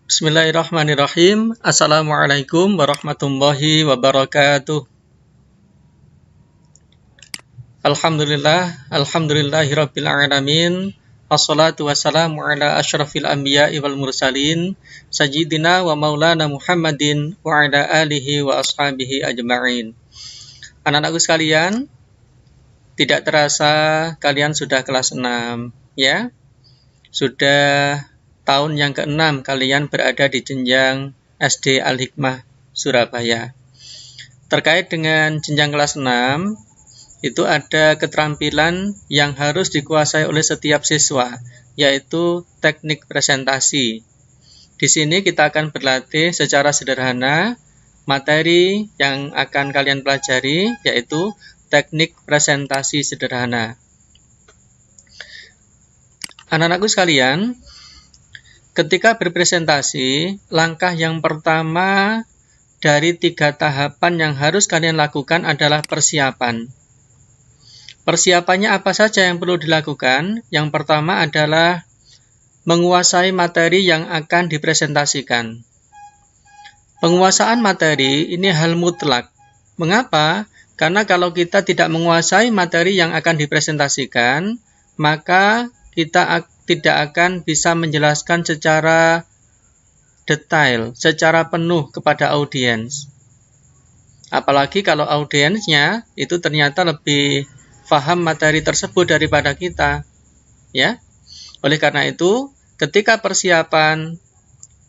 Bismillahirrahmanirrahim. Assalamualaikum warahmatullahi wabarakatuh. Alhamdulillahirabbil alamin. Wassalatu wassalamu ala asyrafil anbiya'i wal mursalin sayyidina wa maulana Muhammadin wa ala alihi wa ashabihi ajma'in. Anak-anakku sekalian, tidak terasa kalian sudah kelas 6, ya. Sudah tahun yang ke-6 kalian berada di jenjang SD Al-Hikmah Surabaya. Terkait dengan jenjang kelas 6, itu ada keterampilan yang harus dikuasai oleh setiap siswa, yaitu teknik presentasi. Di sini kita akan berlatih secara sederhana materi yang akan kalian pelajari, yaitu teknik presentasi sederhana. Anak-anakku sekalian, ketika berpresentasi, langkah yang pertama dari 3 tahapan yang harus kalian lakukan adalah persiapan. Persiapannya apa saja yang perlu dilakukan? Yang pertama adalah menguasai materi yang akan dipresentasikan. Penguasaan materi ini hal mutlak. Mengapa? Karena kalau kita tidak menguasai materi yang akan dipresentasikan, maka kita tidak akan bisa menjelaskan secara detail, secara penuh kepada audiens. Apalagi kalau audiensnya itu ternyata lebih paham materi tersebut daripada kita, ya. Oleh karena itu, ketika persiapan,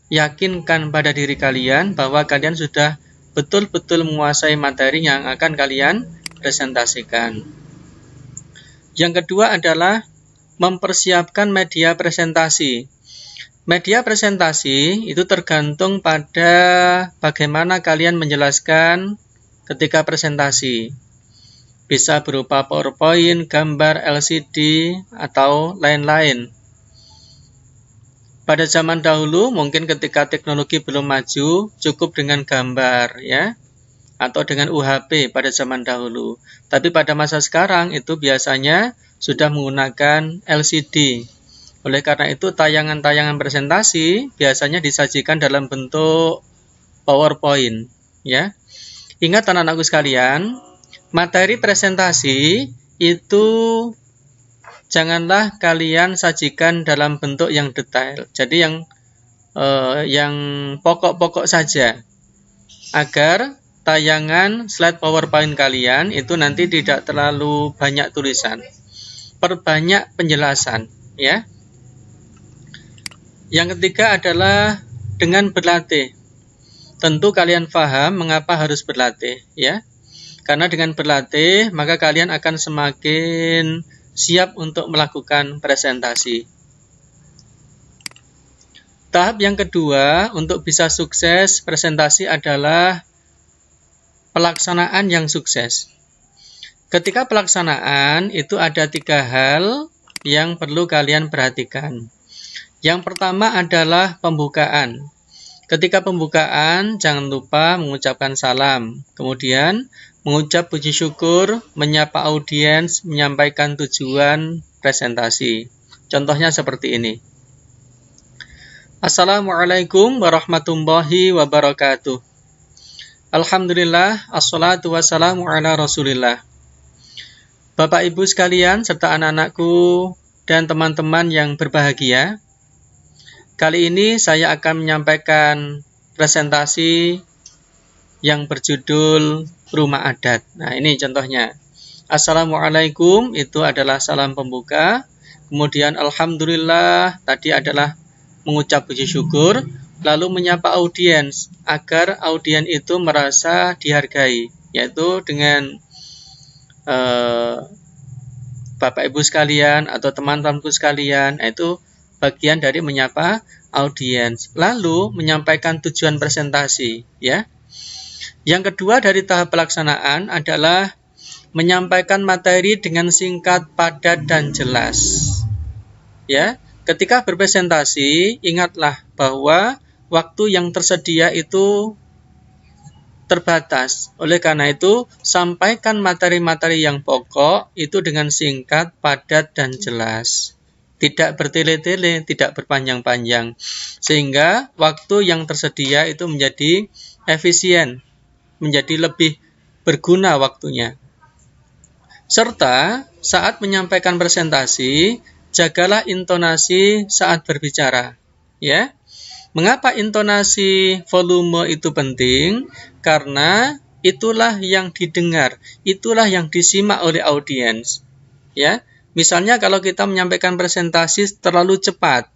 yakinkan pada diri kalian bahwa kalian sudah betul-betul menguasai materi yang akan kalian presentasikan. Yang kedua adalah mempersiapkan media presentasi. Media presentasi itu tergantung pada bagaimana kalian menjelaskan ketika presentasi. Bisa berupa PowerPoint, gambar, LCD, atau lain-lain. Pada zaman dahulu, mungkin ketika teknologi belum maju, cukup dengan gambar, ya, atau dengan UHP pada zaman dahulu. Tapi pada masa sekarang itu biasanya sudah menggunakan LCD. Oleh karena itu, tayangan-tayangan presentasi biasanya disajikan dalam bentuk PowerPoint, ya. Ingat anak-anakku sekalian, materi presentasi itu janganlah kalian sajikan dalam bentuk yang detail. Jadi yang pokok-pokok saja, agar tayangan slide PowerPoint kalian itu nanti tidak terlalu banyak tulisan. Perbanyak penjelasan, ya. Yang ketiga adalah dengan berlatih. Tentu kalian paham mengapa harus berlatih, ya. Karena dengan berlatih, maka kalian akan semakin siap untuk melakukan presentasi. Tahap yang kedua untuk bisa sukses presentasi adalah pelaksanaan yang sukses. Ketika pelaksanaan, itu ada 3 hal yang perlu kalian perhatikan. Yang pertama adalah pembukaan. Ketika pembukaan, jangan lupa mengucapkan salam. Kemudian, mengucap puji syukur, menyapa audiens, menyampaikan tujuan presentasi. Contohnya seperti ini. Assalamualaikum warahmatullahi wabarakatuh. Alhamdulillah, assalatu wassalamu ala rasulillah. Bapak Ibu sekalian, serta anak-anakku dan teman-teman yang berbahagia, kali ini saya akan menyampaikan presentasi yang berjudul Rumah Adat. Nah, ini contohnya. Assalamualaikum itu adalah salam pembuka. Kemudian Alhamdulillah tadi adalah mengucap puji syukur. Lalu menyapa audiens agar audiens itu merasa dihargai. Yaitu dengan Bapak Ibu sekalian atau teman-temanku sekalian. Itu bagian dari menyapa audiens. Lalu menyampaikan tujuan presentasi, ya. Yang kedua dari tahap pelaksanaan adalah menyampaikan materi dengan singkat, padat, dan jelas. Ya, ketika berpresentasi, ingatlah bahwa waktu yang tersedia itu terbatas. Oleh karena itu, sampaikan materi-materi yang pokok itu dengan singkat, padat, dan jelas. tidak bertele-tele, tidak berpanjang-panjang. Sehingga waktu yang tersedia itu menjadi efisien, menjadi lebih berguna waktunya. Serta saat menyampaikan presentasi, jagalah intonasi saat berbicara. Ya. Mengapa intonasi volume itu penting? Karena itulah yang didengar, itulah yang disimak oleh audiens. Ya. Misalnya kalau kita menyampaikan presentasi terlalu cepat,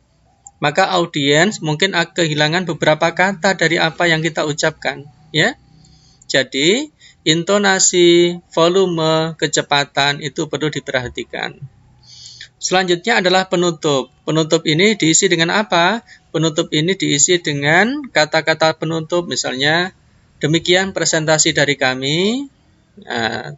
maka audiens mungkin akan kehilangan beberapa kata dari apa yang kita ucapkan, ya. Jadi, intonasi, volume, kecepatan itu perlu diperhatikan. Selanjutnya adalah penutup. Penutup ini diisi dengan apa? Penutup ini diisi dengan kata-kata penutup, misalnya, demikian presentasi dari kami,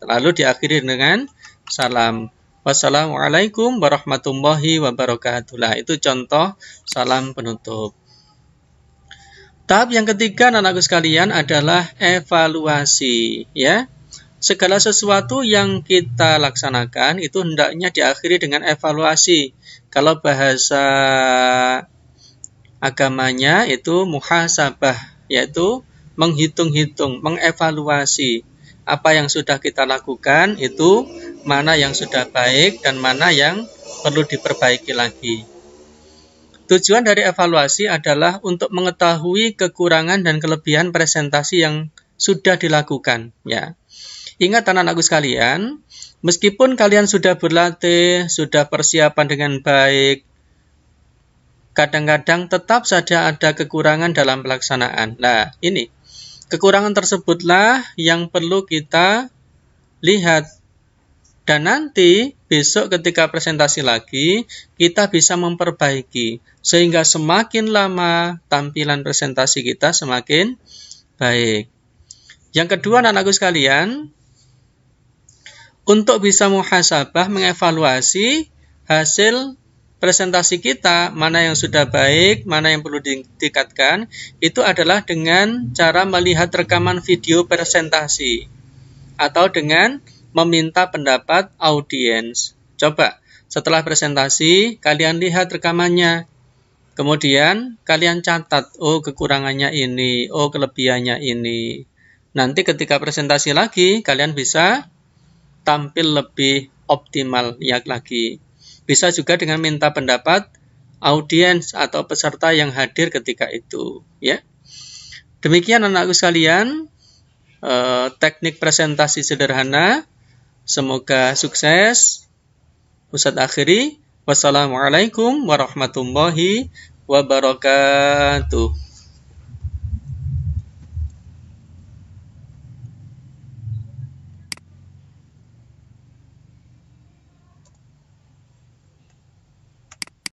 lalu diakhiri dengan salam. Wassalamualaikum warahmatullahi wabarakatuh. Nah, itu contoh salam penutup. Tahap yang ketiga, anak-anakku sekalian, adalah evaluasi. Ya, segala sesuatu yang kita laksanakan itu hendaknya diakhiri dengan evaluasi. Kalau bahasa agamanya itu muhasabah, yaitu menghitung-hitung, mengevaluasi apa yang sudah kita lakukan, itu mana yang sudah baik dan mana yang perlu diperbaiki lagi. Tujuan dari evaluasi adalah untuk mengetahui kekurangan dan kelebihan presentasi yang sudah dilakukan. Ya. Ingat anak-anakku sekalian, meskipun kalian sudah berlatih, sudah persiapan dengan baik, kadang-kadang tetap saja ada kekurangan dalam pelaksanaan. Nah, ini kekurangan tersebutlah yang perlu kita lihat. Dan nanti besok ketika presentasi lagi, kita bisa memperbaiki. Sehingga semakin lama tampilan presentasi kita semakin baik. Yang kedua, anak-anakku sekalian, untuk bisa muhasabah, mengevaluasi hasil presentasi kita, mana yang sudah baik, mana yang perlu ditingkatkan, itu adalah dengan cara melihat rekaman video presentasi atau dengan meminta pendapat audiens. Coba, setelah presentasi, kalian lihat rekamannya. Kemudian, kalian catat, oh kekurangannya ini, oh kelebihannya ini. Nanti ketika presentasi lagi, kalian bisa tampil lebih optimal lagi. Bisa juga dengan minta pendapat audiens atau peserta yang hadir ketika itu. Ya. Demikian anak-anakku sekalian, teknik presentasi sederhana. Semoga sukses. Ustadz akhiri. Wassalamualaikum warahmatullahi wabarakatuh.